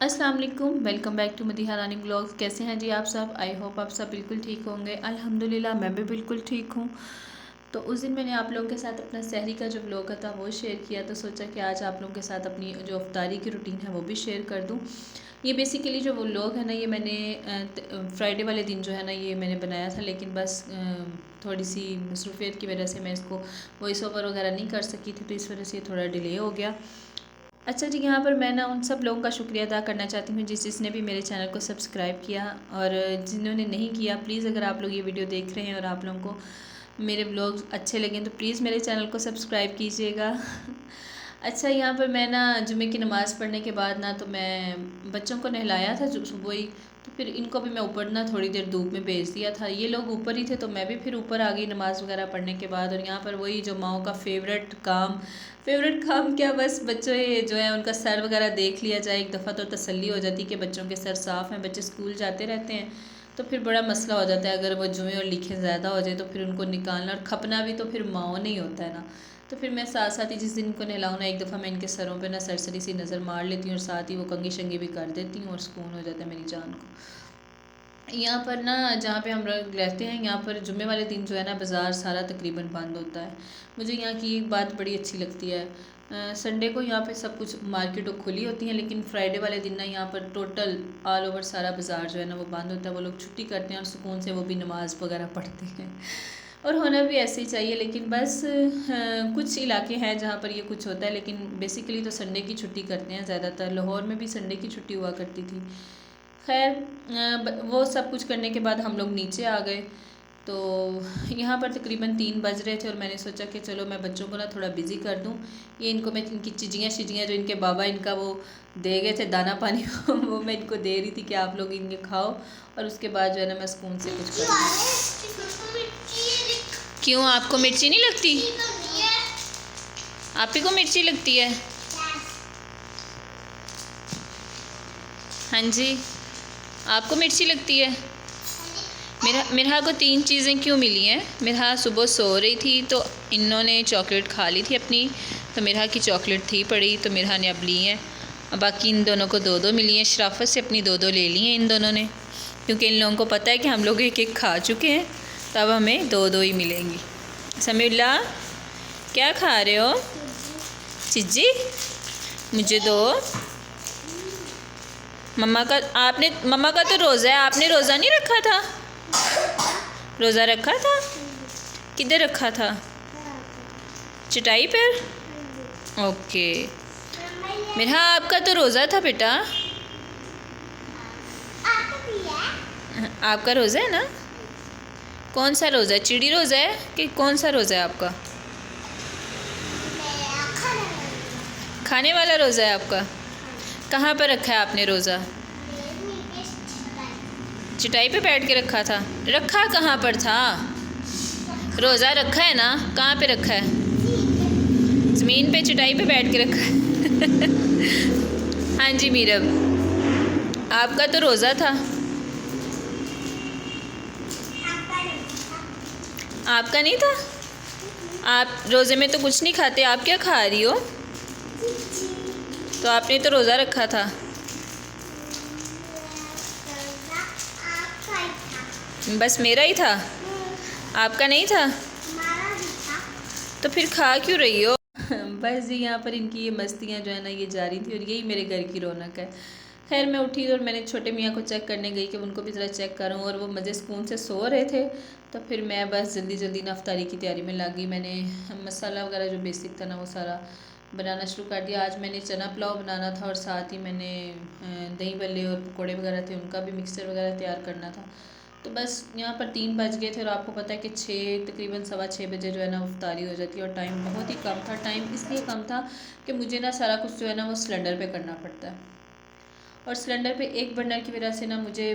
अस्सलाम वालेकुम, welcome back to Madiha Rani blogs. कैसे हैं जी आप सब? आई होप आप सब बिल्कुल ठीक होंगे। अल्हम्दुलिल्लाह मैं भी बिल्कुल ठीक हूँ। तो उस दिन मैंने आप लोगों के साथ अपना सहरी का जो व्लॉग था वो शेयर किया, तो सोचा कि आज आप लोगों के साथ अपनी जो अफ्तारी की रूटीन है वो भी शेयर कर दूँ। ये बेसिकली जो व्लॉग है ना, ये मैंने फ्राइडे वाले दिन जो है ना ये मैंने बनाया था, लेकिन बस थोड़ी सी मसरूफियत की वजह से मैं इसको वॉइस ओवर वगैरह नहीं कर सकी थी, तो इस वजह से ये थोड़ा डिले हो गया। अच्छा जी, यहाँ पर मैं ना उन सब लोगों का शुक्रिया अदा करना चाहती हूँ जिसने भी मेरे चैनल को सब्सक्राइब किया, और जिन्होंने नहीं किया प्लीज़, अगर आप लोग ये वीडियो देख रहे हैं और आप लोगों को मेरे ब्लॉग्स अच्छे लगें तो प्लीज़ मेरे चैनल को सब्सक्राइब कीजिएगा। अच्छा, यहाँ पर मैं ना जुमे की नमाज़ पढ़ने के बाद ना, तो मैं बच्चों को नहलाया था जो सुबह ही, तो फिर इनको भी मैं ऊपर ना थोड़ी देर धूप में भेज दिया था। ये लोग ऊपर ही थे तो मैं भी फिर ऊपर आ गई नमाज़ वगैरह पढ़ने के बाद। और यहाँ पर वही जो माओ का फेवरेट काम क्या, बस बच्चों ये जो है उनका सर वगैरह देख लिया जाए एक दफ़ा तो तसल्ली हो जाती कि बच्चों के सर साफ़ हैं। बच्चे स्कूल जाते रहते हैं तो फिर बड़ा मसला हो जाता है, अगर वो जुएँ और लिखे ज़्यादा हो जाए तो फिर उनको निकालना और खपना भी तो फिर माओ नहीं होता है ना। तो फिर मैं साथ साथ ही जिस दिन इनको नहलाऊँ ना, एक दफ़ा मैं इनके सरों पे ना सरसरी सी नज़र मार लेती हूँ और साथ ही वो कंगी शंगी भी कर देती हूँ और सुकून हो जाता है मेरी जान को। यहाँ पर ना जहाँ पे हम लोग रहते हैं, यहाँ पर जुम्मे वाले दिन जो है ना बाज़ार सारा तकरीबन बंद होता है। मुझे यहाँ की एक बात बड़ी अच्छी लगती है, संडे को यहाँ पे सब कुछ मार्केटों खुली होती हैं, लेकिन फ्राइडे वाले दिन ना यहाँ पर टोटल ऑल ओवर सारा बाज़ार जो है ना वो बंद होता है। वो लोग छुट्टी करते हैं और सुकून से वो भी नमाज़ वगैरह पढ़ते हैं, और होना भी ऐसे ही चाहिए। लेकिन बस कुछ इलाके हैं जहाँ पर ये कुछ होता है, लेकिन बेसिकली तो संडे की छुट्टी करते हैं ज़्यादातर। लाहौर में भी संडे की छुट्टी हुआ करती थी। खैर वो सब कुछ करने के बाद हम लोग नीचे आ गए, तो यहाँ पर तकरीबन 3 बज रहे थे और मैंने सोचा कि चलो मैं बच्चों को ना थोड़ा बिज़ी कर दूँ। ये इनको मैं इनकी चिजियाँ जो इनके बाबा इनका वो दे गए थे दाना पानी वो मैं इनको दे रही थी कि आप लोग इनके खाओ, और उसके बाद जो है ना मैं सुकून से कुछ कर। क्यों, आपको मिर्ची नहीं लगती? आप ही को मिर्ची लगती है? हाँ जी, आपको मिर्ची लगती है? मिरहा को 3 चीज़ें क्यों मिली हैं? मिरहा सुबह सो रही थी तो इन्होंने चॉकलेट खा ली थी अपनी, तो मिरहा की चॉकलेट थी पड़ी तो मिरहा ने अब ली है। और बाकी इन दोनों को 2-2 मिली हैं। शराफत से अपनी 2-2 ले ली हैं इन दोनों ने, क्योंकि इन लोगों को पता है कि हम लोग एक खा चुके हैं, तो अब हमें 2-2 ही मिलेंगी। समीउल्लाह, क्या खा रहे हो? चिज्जी, मुझे दो। मम्मा का तो रोज़ा है, आपने रोज़ा नहीं रखा था? रोज़ा रखा था? किधर रखा था? चटाई पर? ओके। मेरा आपका तो रोज़ा था बेटा। आपका रोज़ा है ना? कौन सा रोज़ा है? चिड़ी रोज़ा है कि कौन सा रोज़ा है आपका? खाने वाला रोज़ा है आपका? कहाँ पर रखा है आपने रोज़ा? चटाई पे बैठ के रखा था? रखा कहाँ पर था? रोज़ा रखा है ना, कहाँ पे रखा है? ज़मीन पे चटाई पे बैठ के रखा है। हाँ जी मीरब, आपका तो रोज़ा था। आपका नहीं था? आप रोज़े में तो कुछ नहीं खाते, आप क्या खा रही हो? तो आपने तो रोज़ा रखा था। बस मेरा ही था, आपका नहीं था? तो फिर खा क्यों रही हो? बस जी, यहाँ पर इनकी ये मस्तियाँ जो है ना ये जारी थी, और यही मेरे घर की रौनक है। खैर मैं उठी और मैंने छोटे मियाँ को चेक करने गई कि उनको भी ज़रा चेक करूँ, और वो मज़े सुकून से सो रहे थे। तो फिर मैं बस जल्दी जल्दी ना अफ्तारी की तैयारी में लग गई। मैंने मसाला वगैरह जो बेसिक था ना वो सारा बनाना शुरू कर दिया। आज मैंने चना पुलाव बनाना था, और साथ ही मैंने दही भल्ले और पकौड़े वगैरह थे उनका भी मिक्सचर वगैरह तैयार करना था। तो बस यहाँ पर 3 बज गए थे, और आपको पता है कि 6 तकरीबन 6:15 बजे जो है ना अफ्तारी हो जाती है, और टाइम बहुत ही कम था। टाइम इसलिए कम था कि मुझे ना सारा कुछ जो है ना वो सिलेंडर पे करना पड़ता है, और सिलेंडर पे एक बर्नर की वजह से ना मुझे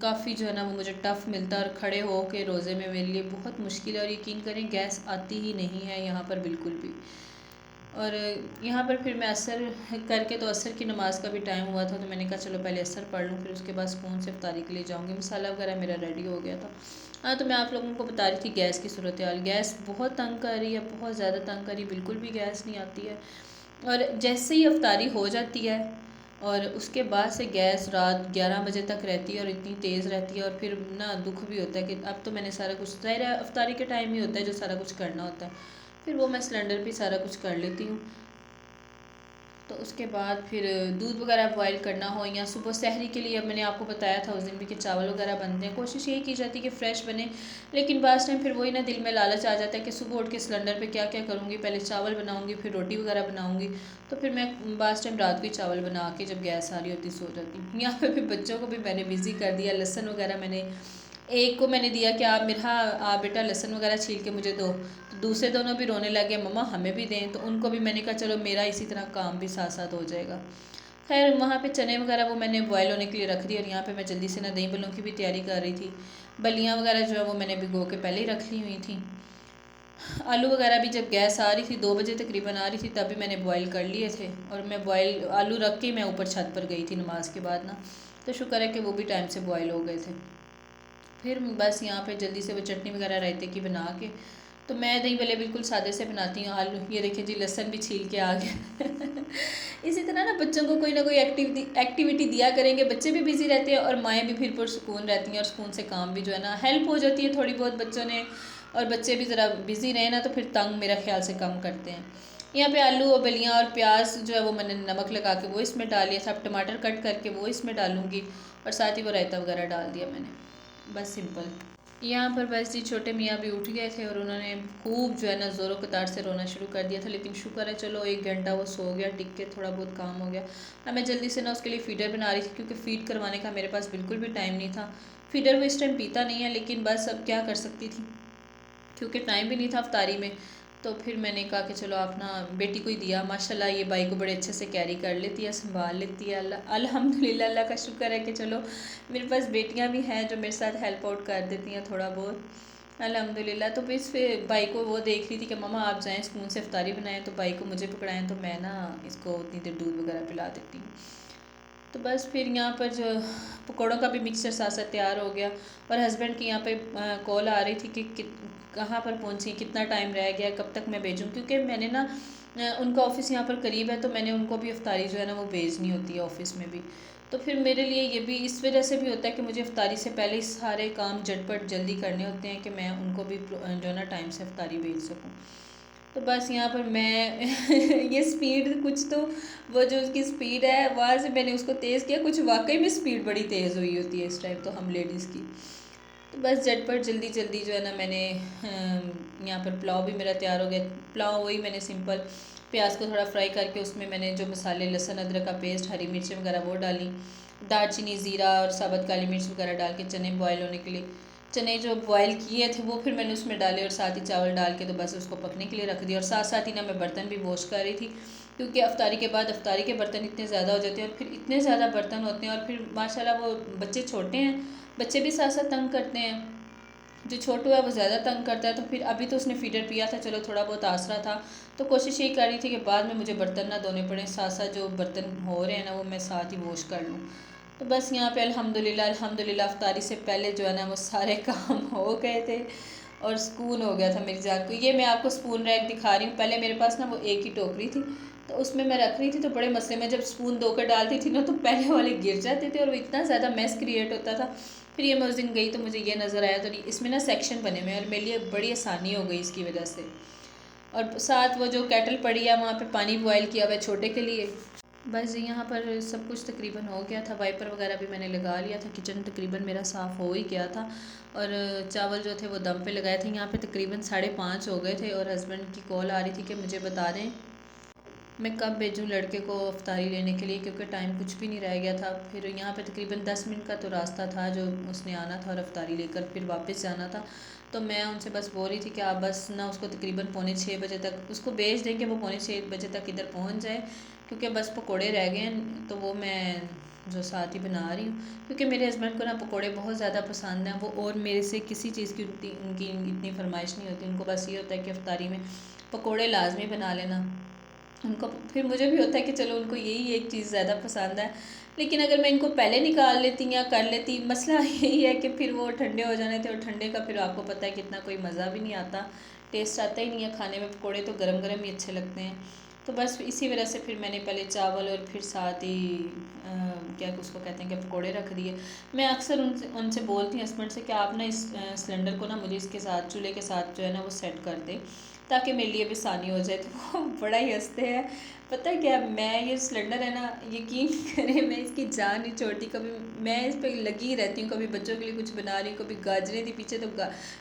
काफ़ी जो है ना वो मुझे टफ़ मिलता है, और खड़े हो के रोज़े में मेरे लिए बहुत मुश्किल है। और यकीन करें गैस आती ही नहीं है यहाँ पर बिल्कुल भी। और यहाँ पर फिर मैं असर करके, तो असर की नमाज़ का भी टाइम हुआ था, तो मैंने कहा चलो पहले असर पढ़ लूँ, फिर उसके बाद सुकून से अफ्तारी के लिए जाऊँगी। मसाला वगैरह मेरा रेडी हो गया था। हाँ, तो मैं आप लोगों को बता रही थी गैस की सूरत हाल। गैस बहुत तंग कर रही है, बहुत ज़्यादा तंग कर रही, बिल्कुल भी गैस नहीं आती है। और जैसे ही अफ्तारी हो जाती है और उसके बाद से गैस रात 11 बजे तक रहती है और इतनी तेज़ रहती है। और फिर ना दुख भी होता है कि अब तो मैंने सारा कुछ, ज़ाहिर है अफ्तारी के टाइम ही होता है जो सारा कुछ करना होता है, फिर वो मैं सिलेंडर पे सारा कुछ कर लेती हूँ। तो उसके बाद फिर दूध वगैरह बॉयल करना हो, या सुबह सहरी के लिए, अब मैंने आपको बताया था उस दिन भी कि चावल वगैरह बनते हैं, कोशिश यही की जाती है कि फ़्रेश बने। लेकिन बास टाइम फिर वही ना दिल में लालच आ जाता है कि सुबह उठ के सिलेंडर पे क्या क्या करूँगी, पहले चावल बनाऊँगी फिर रोटी वगैरह बनाऊँगी। तो फिर मैं बास टाइम रात को ही चावल बना के जब गैस आ रही होती सो जाती हूँ। यहाँ पर भी बच्चों को भी मैंने बिज़ी कर दिया। लहसुन वगैरह मैंने, एक को मैंने दिया कि आप बेटा लहसुन वगैरह छील के मुझे दो, तो दूसरे दोनों भी रोने लगे मम्मा हमें भी दें। तो उनको भी मैंने कहा चलो मेरा इसी तरह काम भी साथ साथ हो जाएगा। खैर वहाँ पे चने वगैरह वो मैंने बॉयल होने के लिए रख दी, और यहाँ पे मैं जल्दी से ना दही बल्लों की भी तैयारी कर रही थी। बलियाँ वगैरह जो है वो मैंने भिगो के पहले ही रख ली हुई थी। आलू वगैरह भी जब गैस आ रही थी 2 बजे तकरीबन आ रही थी, तभी मैंने बॉयल कर लिए थे। और मैं बॉयल आलू रख के मैं ऊपर छत पर गई थी नमाज के बाद ना, तो शुक्र है कि वो भी टाइम से बॉयल हो गए थे। फिर बस यहाँ पे जल्दी से वो चटनी वगैरह रायते की बना के, तो मैं दही भल्ले बिल्कुल सादे से बनाती हूँ। आलू ये देखिए जी, लहसुन भी छील के आ गया इसी तरह ना बच्चों को कोई ना कोई एक्टिविटी दिया करेंगे, बच्चे भी बिजी रहते हैं और माएँ भी फिर पुरसुकून रहती हैं, और सुकून से काम भी जो है ना हेल्प हो जाती है थोड़ी बहुत बच्चों ने। और बच्चे भी ज़रा बिज़ी रहे ना तो फिर तंग मेरा ख्याल से कम करते हैं। यहाँ पे आलू और बलियाँ और प्याज जो है वो मैंने नमक लगा के वो इसमें डाल लिया था। अब टमाटर कट करके वो इसमें डालूंगी, और साथ ही वो रायता वगैरह डाल दिया मैंने, बस सिंपल। यहाँ पर बस जी छोटे मियाँ भी उठ गए थे और उन्होंने खूब जो है ना ज़ोरों कतार से रोना शुरू कर दिया था। लेकिन शुक्र है चलो 1 घंटा वो सो गया, टिक के थोड़ा बहुत काम हो गया। अब मैं जल्दी से ना उसके लिए फ़ीडर बना रही थी, क्योंकि फ़ीड करवाने का मेरे पास बिल्कुल भी टाइम नहीं था। फ़ीडर वो इस टाइम पीता नहीं है, लेकिन बस अब क्या कर सकती थी, क्योंकि टाइम भी नहीं था अफ्तारी में। तो फिर मैंने कहा कि चलो अपना बेटी को ही दिया। माशाल्लाह ये बाई को बड़े अच्छे से कैरी कर लेती है, संभाल लेती है। अल्हम्दुलिल्लाह, अल्लाह का शुक्र है कि चलो मेरे पास बेटियां भी हैं जो मेरे साथ हेल्प आउट कर देती हैं थोड़ा बहुत, अल्हम्दुलिल्लाह। तो फिर फिर बाई को वो देख रही थी कि मम्मा आप जाएं स्कूल से इफ्तारी बनाएं, तो बाई को मुझे पकड़ाएं, तो मैं ना इसको उतनी देर दूध वगैरह पिला देती हूँ। तो बस फिर यहाँ पर जो पकौड़ों का भी मिक्सचर साथ साथ तैयार हो गया। और हस्बैंड की यहाँ पे कॉल आ रही थी कि कहाँ पर पहुँची, कितना टाइम रह गया, कब तक मैं भेजूँ, क्योंकि मैंने ना उनका ऑफ़िस यहाँ पर करीब है, तो मैंने उनको भी इफ्तारी जो है ना वो भेजनी होती है ऑफ़िस में भी। तो फिर मेरे लिए ये भी इस वजह से भी होता है कि मुझे इफ्तारी से पहले ही सारे काम झटपट जल्दी करने होते हैं कि मैं उनको भी जो है ना टाइम से इफ्तारी भेज सकूँ। तो बस यहाँ पर मैं ये स्पीड कुछ तो, वो जो उसकी स्पीड है वहाँ से मैंने उसको तेज़ किया, कुछ वाकई में स्पीड बड़ी तेज़ हुई होती है इस टाइम तो हम लेडीज़ की। तो बस झटपट जल्दी जल्दी जो है ना मैंने यहाँ पर पुलाव भी मेरा तैयार हो गया। पुलाव वही मैंने सिंपल प्याज को थोड़ा फ्राई करके उसमें मैंने जो मसाले लहसुन अदरक का पेस्ट, हरी मिर्चें वगैरह वो डाली, दालचीनी ज़ीरा और साबुत काली मिर्च वगैरह डाल के चने बॉयल होने के लिए, चने जो बॉयल किए थे वो फिर मैंने उसमें डाले, और साथ ही चावल डाल के तो बस उसको पकने के लिए रख दिया। और साथ साथ ही ना मैं बर्तन भी वॉश कर रही थी, क्योंकि अफ्तारी के बाद अफ्तारी के बर्तन इतने ज़्यादा हो जाते हैं और फिर इतने ज़्यादा बर्तन होते हैं, और फिर माशाल्लाह वो बच्चे छोटे हैं, बच्चे भी साथ साथ तंग करते हैं। जो छोटू है वो ज़्यादा तंग करता है। तो फिर अभी तो उसने फीडर पिया था, चलो थोड़ा बहुत आसरा था, तो कोशिश यही कर रही थी कि बाद में मुझे बर्तन ना धोने पड़े, साथ साथ जो बर्तन हो रहे हैं ना वो मैं साथ ही वॉश कर लूँ। तो बस यहाँ पे अल्हम्दुलिल्लाह अल्हम्दुलिल्लाह अफ्तारी से पहले जो है ना वो सारे काम हो गए थे, और सुकून हो गया था मेरी जान को। ये मैं आपको स्पून रैक दिखा रही हूँ। पहले मेरे पास ना वो एक ही टोकरी थी, तो उसमें मैं रख रही थी, तो बड़े मसले में जब स्पून धोकर डालती थी ना तो पहले वाले गिर जाते थे और वो इतना ज़्यादा मैस क्रिएट होता था। फिर ये मैं उस दिन गई तो मुझे ये नज़र आया, तो इसमें ना सेक्शन बने हुए हैं और मेरे लिए बड़ी आसानी हो गई इसकी वजह से। और साथ वो जो केटल पड़ी है वहाँ पे पानी बॉयल किया हुआ है छोटे के लिए। बस यहाँ पर सब कुछ तकरीबन हो गया था, वाइपर वगैरह भी मैंने लगा लिया था, किचन तकरीबन मेरा साफ़ हो ही गया था। और चावल जो थे वो दम पे लगाए थे। यहाँ पे तकरीबन 5:30 हो गए थे, और हस्बैंड की कॉल आ रही थी कि मुझे बता दें मैं कब भेजूँ लड़के को अफ्तारी लेने के लिए, क्योंकि टाइम कुछ भी नहीं रह गया था। फिर यहाँ पे तकरीबन 10 मिनट का तो रास्ता था जो उसने आना था और अफ्तारी लेकर फिर वापस जाना था। तो मैं उनसे बस बोल रही थी कि आप बस ना उसको तकरीबन 5:45 बजे तक उसको भेज दें कि वो 5:45 बजे तक इधर पहुँच जाए, क्योंकि बस पकोड़े रह गए हैं तो वो मैं जो साथ ही बना रही हूँ। क्योंकि मेरे हस्बैंड को ना पकोड़े बहुत ज़्यादा पसंद हैं, वो और मेरे से किसी चीज़ की उनकी इतनी फरमाइश नहीं होती। उनको बस ये होता है कि अफ्तारी में पकोड़े लाजमी बना लेना उनको। फिर मुझे भी होता है कि चलो उनको यही एक चीज़ ज़्यादा पसंद है, लेकिन अगर मैं इनको पहले निकाल लेती या कर लेती, मसला यही है कि फिर वो ठंडे हो जाने थे, और ठंडे का फिर आपको पता है कितना कोई मज़ा भी नहीं आता, टेस्ट आता ही नहीं है खाने में। पकोड़े तो गरम गरम ही अच्छे लगते हैं। तो बस इसी वजह से फिर मैंने पहले चावल और फिर साथ ही क्या उसको कहते हैं कि पकोड़े रख दिए। मैं अक्सर उनसे उनसे बोलती हूँ हस्बैंड से कि आप ना इस सिलेंडर को ना मुझे इसके साथ चूल्हे के साथ जो है ना वो सेट कर दें ताकि मेरे लिए भी आसानी हो जाए। तो वो बड़ा ही हंसते हैं। पता है क्या, मैं ये सिलेंडर है ना, यकीन करें मैं इसकी जान नहीं छोड़ती। कभी मैं इस पर लगी ही रहती हूँ, कभी बच्चों के लिए कुछ बना रही हूँ, कभी गाजरें थी पीछे तो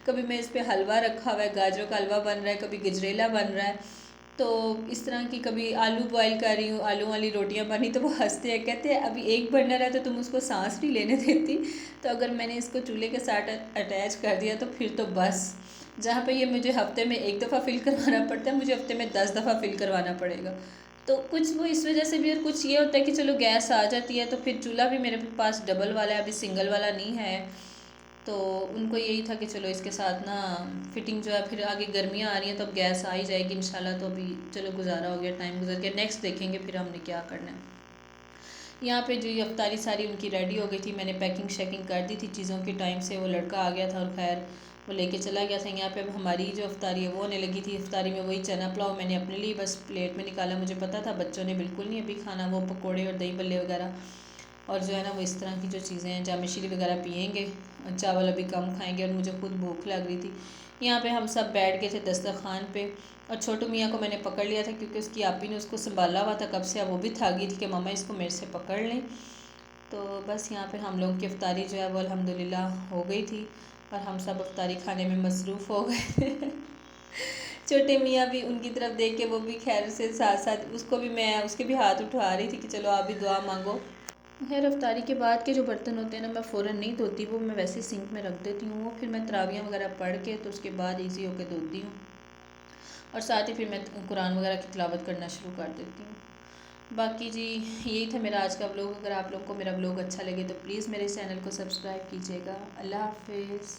कभी मैं इस पर हलवा रखा हुआ है, गाजरों का हलवा बन रहा है, कभी गजरेला बन रहा है। तो इस तरह की कभी आलू बॉयल कर रही हूँ, आलू वाली रोटियां बनी, तो वो हंसते हैं, कहते हैं अभी एक बर्नर है तो तुम उसको सांस नहीं लेने देती। तो अगर मैंने इसको चूल्हे के साथ अटैच कर दिया तो फिर तो बस, जहाँ पे ये मुझे हफ्ते में एक दफ़ा फिल करवाना पड़ता है, मुझे हफ्ते में 10 दफ़ा फिल करवाना पड़ेगा। तो कुछ वो इस वजह से भी, और कुछ ये होता है कि चलो गैस आ जाती है तो फिर चूल्हा भी मेरे पास डबल वाला है, अभी सिंगल वाला नहीं है। तो उनको यही था कि चलो इसके साथ ना फिटिंग जो है, फिर आगे गर्मियाँ आ रही हैं तो अब गैस आ ही जाएगी इंशाल्लाह। तो अभी चलो गुजारा हो गया, टाइम गुजर गया, नेक्स्ट देखेंगे फिर हमने क्या करना है। यहाँ पे जो ये अफ्तारी सारी उनकी रेडी हो गई थी, मैंने पैकिंग शैकिंग कर दी थी चीज़ों की, टाइम से वो लड़का आ गया था और खैर वो लेके चला गया था। यहाँ पे अब हमारी जो अफ्तारी है वो होने लगी थी। अफ्तारी में वही चना पुलाव मैंने अपने लिए बस प्लेट में निकाला, मुझे पता था बच्चों ने बिल्कुल नहीं अभी खाना, वो पकोड़े और दही बल्ले वगैरह और जो है ना वो इस तरह की जो चीज़ें हैं, जामे शीरी वगैरह पियेंगे, चावल अभी कम खाएंगे और मुझे खुद भूख लग रही थी। यहाँ पे हम सब बैठ गए थे दस्तरखान पे और छोटू मियाँ को मैंने पकड़ लिया था क्योंकि उसकी आपी ने उसको संभाला हुआ था कब से, अब वो भी थक गई थी कि मम्मा इसको मेरे से पकड़ लें। तो बस यहाँ पे हम लोगों की अफ्तारी जो है वो अल्हम्दुलिल्लाह हो गई थी और हम सब अफ्तारी खाने में मसरूफ़ हो गए थे। छोटे मियाँ भी उनकी तरफ देख के वो भी खैर से साथ साथ उसको भी, मैं उसके भी हाथ उठा रही थी कि चलो आप भी दुआ मांगो। खैर अफ्तारी के बाद के जो बर्तन होते हैं ना, मैं फ़ौरन नहीं धोती, वो मैं वैसे सिंक में रख देती हूँ। वो फिर मैं तरावियाँ वगैरह पढ़ के तो उसके बाद ईज़ी होकर धोती हूँ और साथ ही फिर मैं कुरान वगैरह की तिलावत करना शुरू कर देती हूँ। बाकी जी यही था मेरा आज का व्लॉग। अगर आप लोग को मेरा व्लॉग अच्छा लगे तो प्लीज़ मेरे चैनल को सब्सक्राइब कीजिएगा। अल्लाह हाफिज़।